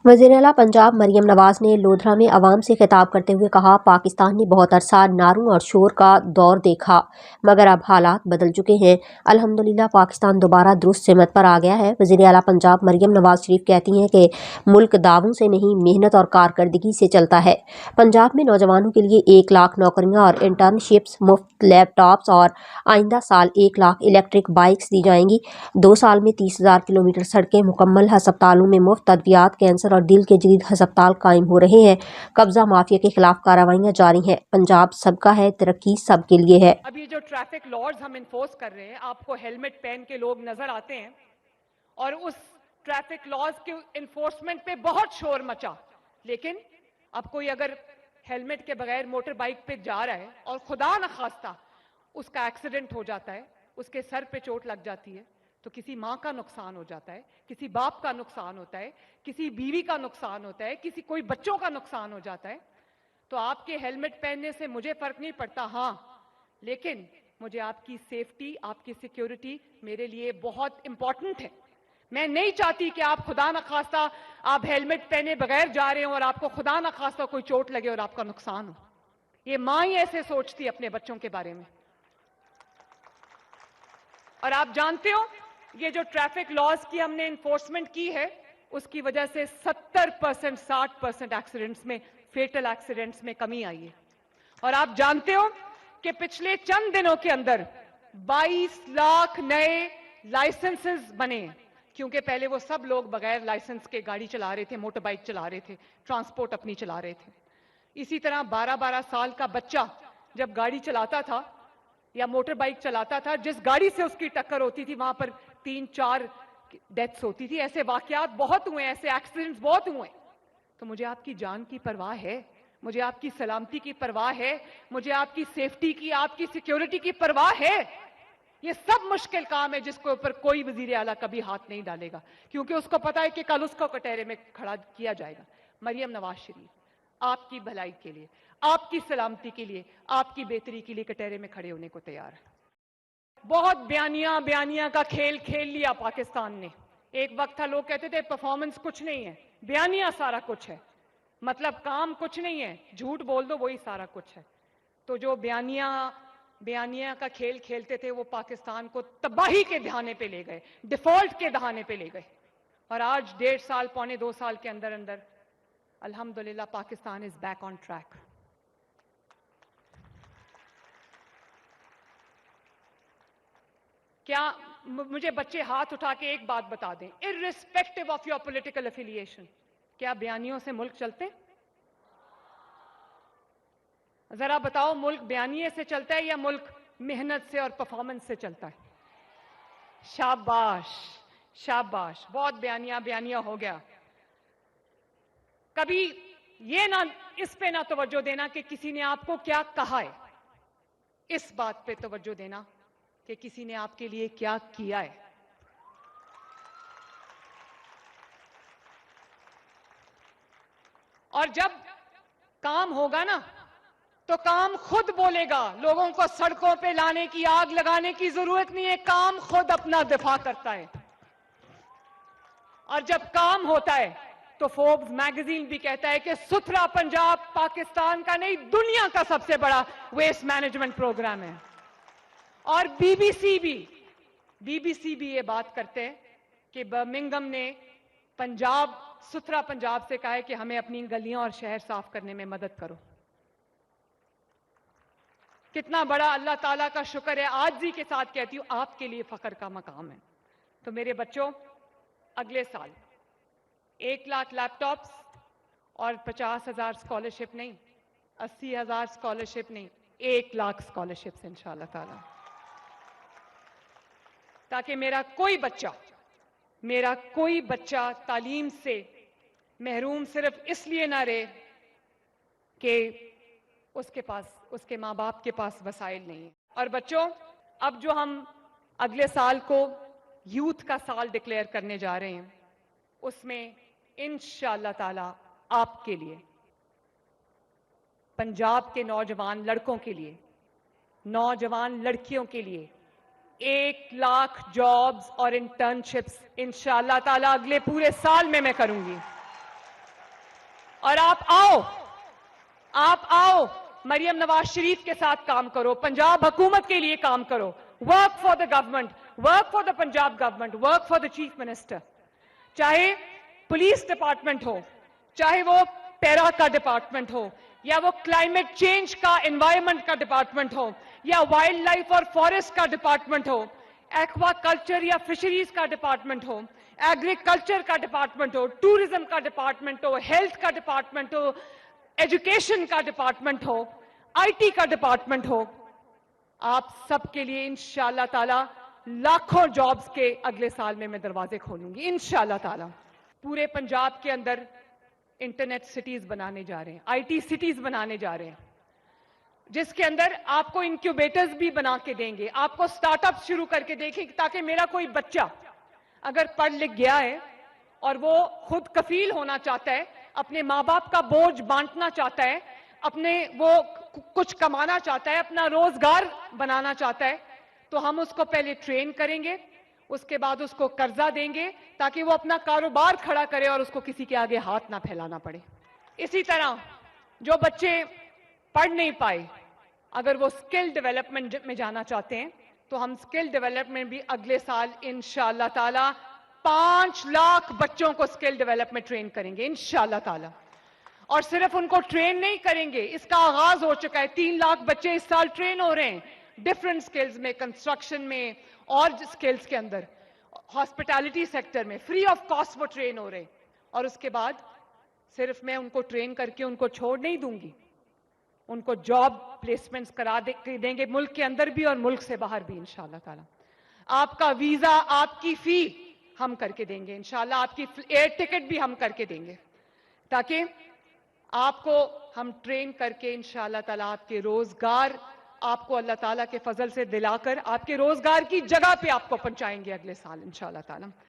وزیر اعلیٰ پنجاب مریم نواز نے لودھرا میں عوام سے خطاب کرتے ہوئے کہا، پاکستان نے بہت عرصہ نعروں اور شور کا دور دیکھا مگر اب حالات بدل چکے ہیں۔ الحمدللہ پاکستان دوبارہ درست سمت پر آ گیا ہے۔ وزیر اعلیٰ پنجاب مریم نواز شریف کہتی ہیں کہ ملک دعووں سے نہیں، محنت اور کارکردگی سے چلتا ہے۔ پنجاب میں نوجوانوں کے لیے 1 لاکھ نوکریاں اور انٹرنشپس، مفت لیپ ٹاپس اور آئندہ سال 1 لاکھ الیکٹرک بائکس دی جائیں گی۔ 2 سال میں 30,000 کلومیٹر سڑکیں مکمل، ہسپتالوں میں مفت ادویات، کینسر اور دل کے جدید ہسپتال قائم ہو رہے ہیں۔ قبضہ مافیا کے خلاف کارروائیاں جاری ہیں۔ پنجاب سب کا ہے، ترقی سب کے لیے ہے۔ اب یہ جو ٹریفک لاز ہم انفورس کر رہے ہیں، آپ کو ہیلمٹ پہن کے لوگ نظر آتے ہیں اور اس ٹریفک لاز کے انفورسمنٹ پہ بہت شور مچا، لیکن اب کوئی اگر ہیلمٹ کے بغیر موٹر بائک پہ جا رہا ہے اور خدا نخواستہ اس کا ایکسیڈنٹ ہو جاتا ہے، اس کے سر پہ چوٹ لگ جاتی ہے، تو کسی ماں کا نقصان ہو جاتا ہے، کسی باپ کا نقصان ہوتا ہے، کسی بیوی کا نقصان ہوتا ہے، کسی کوئی بچوں کا نقصان ہو جاتا ہے۔ تو آپ کے ہیلمٹ پہننے سے مجھے فرق نہیں پڑتا، ہاں، لیکن مجھے آپ کی سیفٹی، آپ کی سیکیورٹی میرے لیے بہت امپورٹنٹ ہے۔ میں نہیں چاہتی کہ آپ خدا نخواستہ آپ ہیلمٹ پہنے بغیر جا رہے ہوں اور آپ کو خدا نخواستہ کوئی چوٹ لگے اور آپ کا نقصان ہو۔ یہ ماں ہی ایسے سوچتی اپنے بچوں کے بارے میں۔ اور آپ جانتے ہو، یہ جو ٹریفک لاز کی ہم نے انفورسمنٹ کی ہے، اس کی وجہ سے 70%، 60% ایکسیڈنٹس میں، فیٹل ایکسیڈنٹس میں کمی آئی ہے۔ اور آپ جانتے ہو کہ پچھلے چند دنوں کے اندر 22 لاکھ نئے لائسنسز بنے ہیں، کیونکہ پہلے وہ سب لوگ بغیر لائسنس کے گاڑی چلا رہے تھے، موٹر بائک چلا رہے تھے، ٹرانسپورٹ اپنی چلا رہے تھے۔ اسی طرح 12 سال کا بچہ جب گاڑی چلاتا تھا یا موٹر بائک چلاتا تھا، جس گاڑی سے اس کی ٹکر ہوتی تھی وہاں پر 3-4 ڈیتھس ہوتی تھی۔ ایسے واقعات بہت ہوئے ہیں، ایسے ایکسیڈنٹس بہت ہوئے ہیں۔ تو مجھے آپ کی جان کی پرواہ ہے، مجھے آپ کی سلامتی کی پرواہ ہے، مجھے آپ کی سیفٹی کی، آپ کی سیکیورٹی کی پرواہ ہے۔ یہ سب مشکل کام ہے جس کے اوپر کوئی وزیر اعلیٰ کبھی ہاتھ نہیں ڈالے گا، کیونکہ اس کو پتا ہے کہ کل اس کو کٹہرے میں کھڑا کیا جائے گا۔ مریم نواز شریف آپ کی بھلائی کے لیے، آپ کی سلامتی کے لیے، آپ کی بہتری کے لیے کٹہرے میں کھڑے ہونے کو تیار ہے۔ بہت بیانیاں کا کھیل کھیل لیا پاکستان نے۔ ایک وقت تھا لوگ کہتے تھے پرفارمنس کچھ نہیں ہے، بیانیاں سارا کچھ ہے، مطلب کام کچھ نہیں ہے، جھوٹ بول دو وہی سارا کچھ ہے۔ تو جو بیانیاں کا کھیل کھیلتے تھے وہ پاکستان کو تباہی کے دہانے پہ لے گئے، ڈیفالٹ کے دہانے پہ لے گئے۔ اور آج 1.5 سال، 1.25 سال کے اندر الحمدللہ پاکستان از بیک آن ٹریک۔ کیا مجھے بچے ہاتھ اٹھا کے ایک بات بتا دیں، irrespective of your political affiliation، کیا بیانیوں سے ملک چلتے؟ ذرا بتاؤ، ملک بیانیے سے چلتا ہے یا ملک محنت سے اور پرفارمنس سے چلتا ہے؟ شاباش، شاباش، بہت بیانیاں ہو گیا۔ کبھی یہ نہ اس پہ نہ توجہ دینا کہ کسی نے آپ کو کیا کہا ہے، اس بات پہ توجہ دینا کہ کسی نے آپ کے لیے کیا کیا ہے۔ اور جب کام ہوگا نا تو کام خود بولے گا، لوگوں کو سڑکوں پہ لانے کی، آگ لگانے کی ضرورت نہیں ہے، کام خود اپنا دفاع کرتا ہے۔ اور جب کام ہوتا ہے تو فوربس میگزین بھی کہتا ہے کہ ستھرا پنجاب پاکستان کا نہیں، دنیا کا سب سے بڑا ویسٹ مینجمنٹ پروگرام ہے۔ اور بی بی سی بھی یہ بات کرتے ہیں کہ برمنگھم نے ستھرا پنجاب سے کہا ہے کہ ہمیں اپنی گلیاں اور شہر صاف کرنے میں مدد کرو۔ کتنا بڑا اللہ تعالیٰ کا شکر ہے، عاجزی کے ساتھ کہتی ہوں، آپ کے لیے فخر کا مقام ہے۔ تو میرے بچوں، اگلے سال 1 لاکھ لیپ ٹاپس اور 50,000 اسکالرشپ نہیں، 80,000 اسکالرشپ نہیں، 1 لاکھ اسکالرشپس انشاءاللہ تعالیٰ، تاکہ میرا کوئی بچہ تعلیم سے محروم صرف اس لیے نہ رہے کہ اس کے ماں باپ کے پاس وسائل نہیں ہیں۔ اور بچوں، اب جو ہم اگلے سال کو یوتھ کا سال ڈکلیئر کرنے جا رہے ہیں، اس میں انشاءاللہ تعالی آپ کے لیے، پنجاب کے نوجوان لڑکوں کے لیے، نوجوان لڑکیوں کے لیے 1 لاکھ جابز اور انٹرنشپس انشاءاللہ تعالی اگلے پورے سال میں کروں گی۔ اور آپ آؤ مریم نواز شریف کے ساتھ کام کرو, پنجاب حکومت کے لیے کام کرو, work for the government, work for the Punjab government, work for the chief minister. چاہے پولیس ڈپارٹمنٹ ہو, چاہے وہ پیرا کا ڈپارٹمنٹ ہو, یا وہ کلائمیٹ چینج کا انوائرمنٹ کا ڈپارٹمنٹ ہو, یا وائلڈ لائف اور فارسٹ کا ڈپارٹمنٹ ہو, ایکوا کلچر یا فشریز کا ڈپارٹمنٹ ہو, ایگریکلچر کا ڈپارٹمنٹ ہو, ٹورزم کا ڈپارٹمنٹ ہو, ہیلتھ کا ڈپارٹمنٹ ہو, ایجوکیشن کا ڈپارٹمنٹ ہو, آئی ٹی کا ڈپارٹمنٹ ہو, آپ سب کے لیے انشاءاللہ تعالی لاکھوں جابز کے اگلے سال میں دروازے کھولوں گی انشاءاللہ تعالی. پورے پنجاب کے اندر انٹرنیٹ سٹیز بنانے جا رہے ہیں, آئی ٹی سٹیز بنانے جا رہے ہیں, جس کے اندر آپ کو انکیوبیٹرز بھی بنا کے دیں گے, آپ کو سٹارٹ اپ شروع کر کے دیکھیں تاکہ میرا کوئی بچہ اگر پڑھ لکھ گیا ہے اور وہ خود کفیل ہونا چاہتا ہے, اپنے ماں باپ کا بوجھ بانٹنا چاہتا ہے, وہ کچھ کمانا چاہتا ہے, اپنا روزگار بنانا چاہتا ہے, تو ہم اس کو پہلے ٹرین کریں گے, اس کے بعد اس کو قرضہ دیں گے تاکہ وہ اپنا کاروبار کھڑا کرے اور اس کو کسی کے آگے ہاتھ نہ پھیلانا پڑے. اسی طرح جو بچے پڑھ نہیں پائے, اگر وہ سکل ڈیولپمنٹ میں جانا چاہتے ہیں تو ہم سکل ڈیولپمنٹ بھی اگلے سال انشاءاللہ تعالی 5 لاکھ بچوں کو سکل ڈیولپمنٹ ٹرین کریں گے انشاءاللہ تعالی. اور صرف ان کو ٹرین نہیں کریں گے, اس کا آغاز ہو چکا ہے, 3 لاکھ بچے اس سال ٹرین ہو رہے ہیں ڈیفرنٹ سکلز میں, کنسٹرکشن میں اور سکلز کے اندر, ہاسپٹیلٹی سیکٹر میں فری آف کاسٹ وہ ٹرین ہو رہے ہیں. اور اس کے بعد صرف میں ان کو ٹرین کر کے ان کو چھوڑ نہیں دوں گی, ان کو جاب پلیسمنٹس کرا دیں گے ملک کے اندر بھی اور ملک سے باہر بھی انشاءاللہ تعالی. آپ کا ویزا, آپ کی فی ہم کر کے دیں گے انشاءاللہ, آپ کی ایئر ٹکٹ بھی ہم کر کے دیں گے, تاکہ آپ کو ہم ٹرین کر کے انشاءاللہ تعالی آپ کے روزگار آپ کو اللہ تعالیٰ کے فضل سے دلا کر آپ کے روزگار کی جگہ پہ آپ کو پہنچائیں گے اگلے سال انشاءاللہ تعالی.